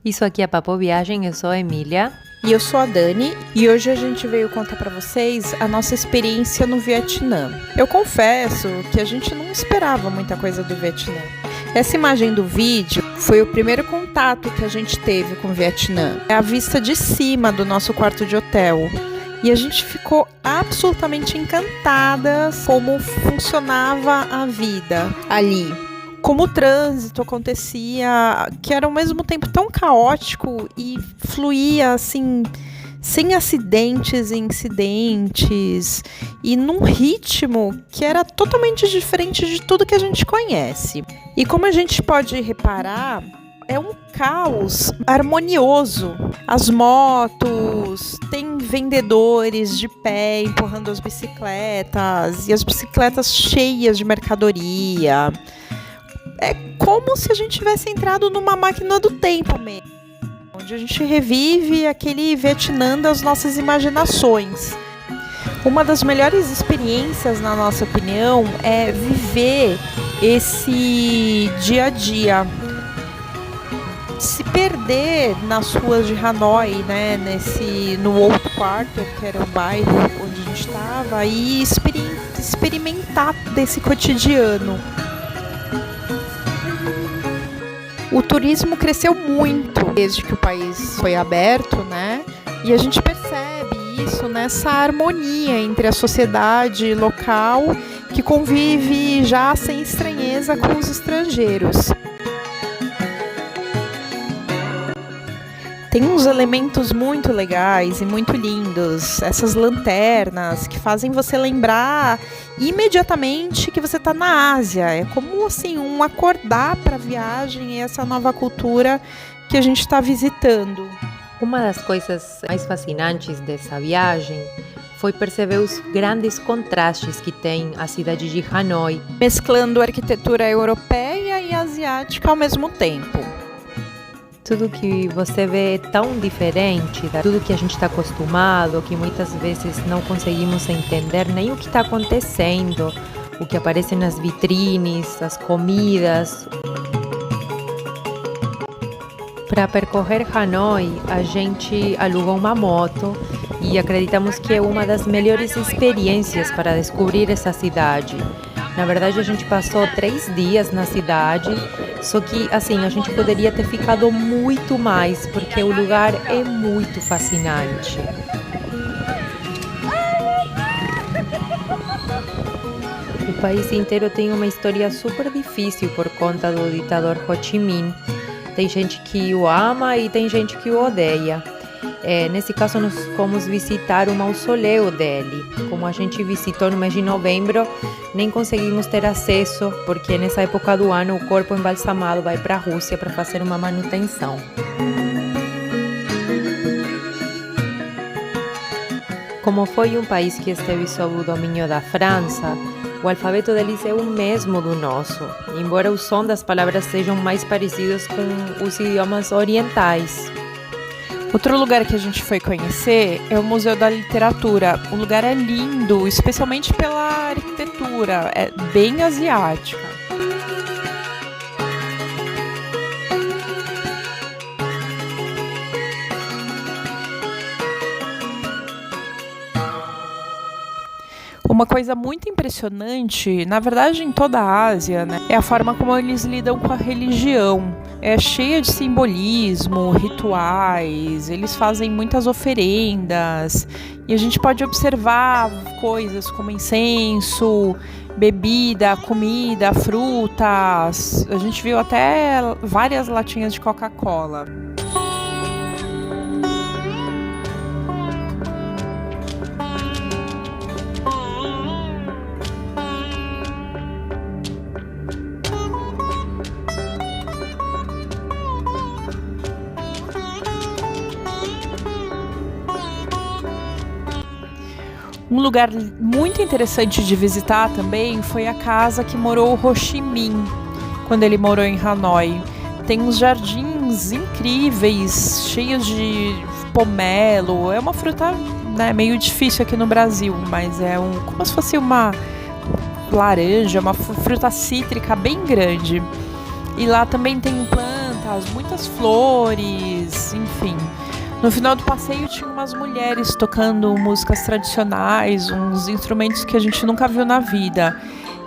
Isso aqui é Papo Viagem, eu sou a Emília. E eu sou a Dani, e hoje a gente veio contar pra vocês a nossa experiência no Vietnã. Eu confesso que a gente não esperava muita coisa do Vietnã. Essa imagem do vídeo foi o primeiro contato que a gente teve com o Vietnã. É a vista de cima do nosso quarto de hotel. E a gente ficou absolutamente encantada como funcionava a vida ali. Como o trânsito acontecia, que era ao mesmo tempo tão caótico e fluía assim, sem acidentes e incidentes, e num ritmo que era totalmente diferente de tudo que a gente conhece. E como a gente pode reparar, é um caos harmonioso. As motos, tem vendedores de pé empurrando as bicicletas, e as bicicletas cheias de mercadoria. É como se a gente tivesse entrado numa máquina do tempo mesmo, onde a gente revive aquele Vietnã das nossas imaginações. Uma das melhores experiências, na nossa opinião, é viver esse dia a dia. Se perder nas ruas de Hanoi, né, no Old Quarter, que era o bairro onde a gente estava, e experimentar desse cotidiano. O turismo cresceu muito desde que o país foi aberto, né? E a gente percebe isso nessa harmonia entre a sociedade local, que convive já sem estranheza com os estrangeiros. Tem uns elementos muito legais e muito lindos, essas lanternas que fazem você lembrar imediatamente que você está na Ásia. É como assim, um acordar para a viagem e essa nova cultura que a gente está visitando. Uma das coisas mais fascinantes dessa viagem foi perceber os grandes contrastes que tem a cidade de Hanoi, mesclando a arquitetura europeia e asiática ao mesmo tempo. Tudo que você vê é tão diferente de tudo que a gente está acostumado, que muitas vezes não conseguimos entender nem o que está acontecendo, o que aparece nas vitrines, as comidas. Para percorrer Hanoi, a gente alugou uma moto e acreditamos que é uma das melhores experiências para descobrir essa cidade. Na verdade, a gente passou 3 dias na cidade, só que assim, a gente poderia ter ficado muito mais, porque o lugar é muito fascinante. O país inteiro tem uma história super difícil por conta do ditador Ho Chi Minh. Tem gente que o ama e tem gente que o odeia. Nesse caso, nós fomos visitar o mausoléu dele. Como a gente visitou no mês de novembro, nem conseguimos ter acesso, porque nessa época do ano o corpo embalsamado vai para a Rússia para fazer uma manutenção. Como foi um país que esteve sob o domínio da França, o alfabeto deles é o mesmo do nosso, embora o som das palavras sejam mais parecidos com os idiomas orientais. Outro lugar que a gente foi conhecer é o Museu da Literatura. O lugar é lindo, especialmente pela arquitetura, é bem asiática. Uma coisa muito impressionante, na verdade em toda a Ásia, né, é a forma como eles lidam com a religião. É cheia de simbolismo, rituais, eles fazem muitas oferendas e a gente pode observar coisas como incenso, bebida, comida, frutas. A gente viu até várias latinhas de Coca-Cola. Um lugar muito interessante de visitar também foi a casa que morou o Ho Chi Minh, quando ele morou em Hanoi. Tem uns jardins incríveis, cheios de pomelo. É uma fruta, né, meio difícil aqui no Brasil, mas é como se fosse uma laranja, uma fruta cítrica bem grande. E lá também tem planta, plantas, muitas flores, enfim. No final do passeio tinha umas mulheres tocando músicas tradicionais, uns instrumentos que a gente nunca viu na vida.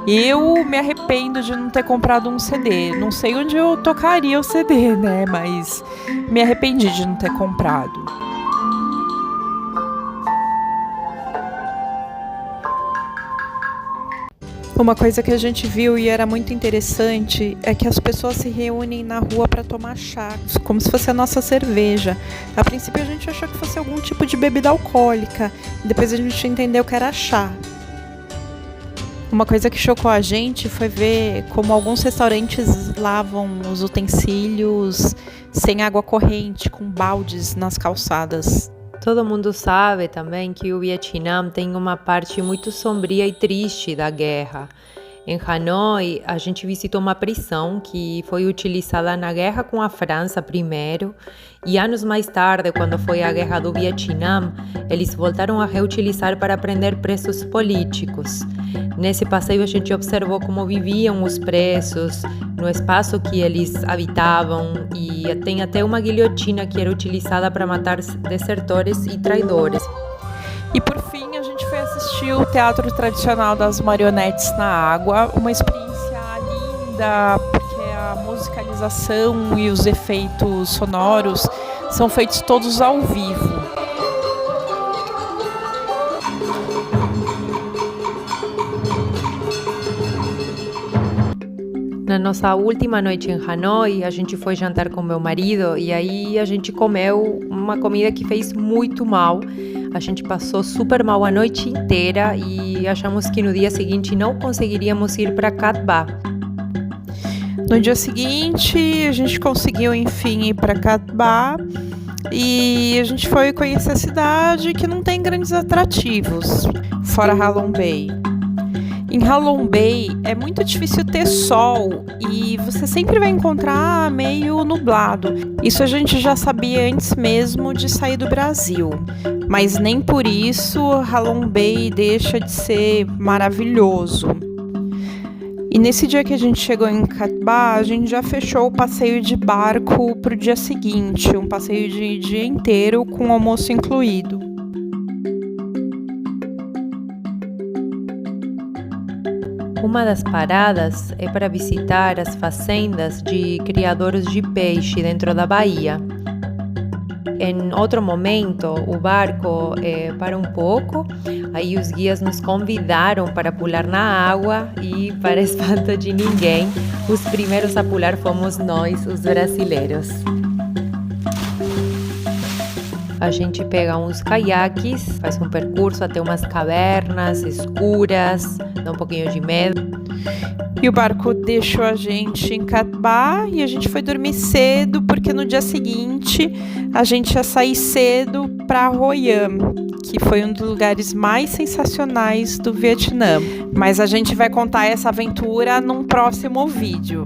Eu me arrependo de não ter comprado um CD. Não sei onde eu tocaria o CD, né? Mas me arrependi de não ter comprado. Uma coisa que a gente viu e era muito interessante é que as pessoas se reúnem na rua para tomar chá, como se fosse a nossa cerveja. A princípio a gente achou que fosse algum tipo de bebida alcoólica, depois a gente entendeu que era chá. Uma coisa que chocou a gente foi ver como alguns restaurantes lavam os utensílios sem água corrente, com baldes nas calçadas. Todo mundo sabe também que o Vietnã tem uma parte muito sombria e triste da guerra. Em Hanoi, a gente visitou uma prisão que foi utilizada na guerra com a França primeiro, e anos mais tarde, quando foi a guerra do Vietnã, eles voltaram a reutilizar para prender presos políticos. Nesse passeio a gente observou como viviam os presos, no espaço que eles habitavam, e tem até uma guilhotina que era utilizada para matar desertores e traidores. E por fim, a gente foi assistir o Teatro Tradicional das Marionetes na Água, uma experiência linda, porque a musicalização e os efeitos sonoros são feitos todos ao vivo. Na nossa última noite em Hanoi, a gente foi jantar com meu marido e aí a gente comeu uma comida que fez muito mal. A gente passou super mal a noite inteira e achamos que no dia seguinte não conseguiríamos ir para Cat Ba. No dia seguinte, a gente conseguiu, enfim, ir para Cat Ba e a gente foi conhecer a cidade, que não tem grandes atrativos, fora Halong Bay. Em Halong Bay é muito difícil ter sol e você sempre vai encontrar meio nublado. Isso a gente já sabia antes mesmo de sair do Brasil. Mas nem por isso Halong Bay deixa de ser maravilhoso. E nesse dia que a gente chegou em Cat Ba, a gente já fechou o passeio de barco para o dia seguinte, um passeio de dia inteiro com almoço incluído. Uma das paradas é para visitar as fazendas de criadores de peixe dentro da baía. Em outro momento, o barco para um pouco, aí os guias nos convidaram para pular na água e, para espanto de ninguém, os primeiros a pular fomos nós, os brasileiros. A gente pega uns caiaques, faz um percurso até umas cavernas escuras, dá um pouquinho de medo. E o barco deixou a gente em Cat Ba e a gente foi dormir cedo, porque no dia seguinte a gente ia sair cedo para Hoi An, que foi um dos lugares mais sensacionais do Vietnã. Mas a gente vai contar essa aventura num próximo vídeo.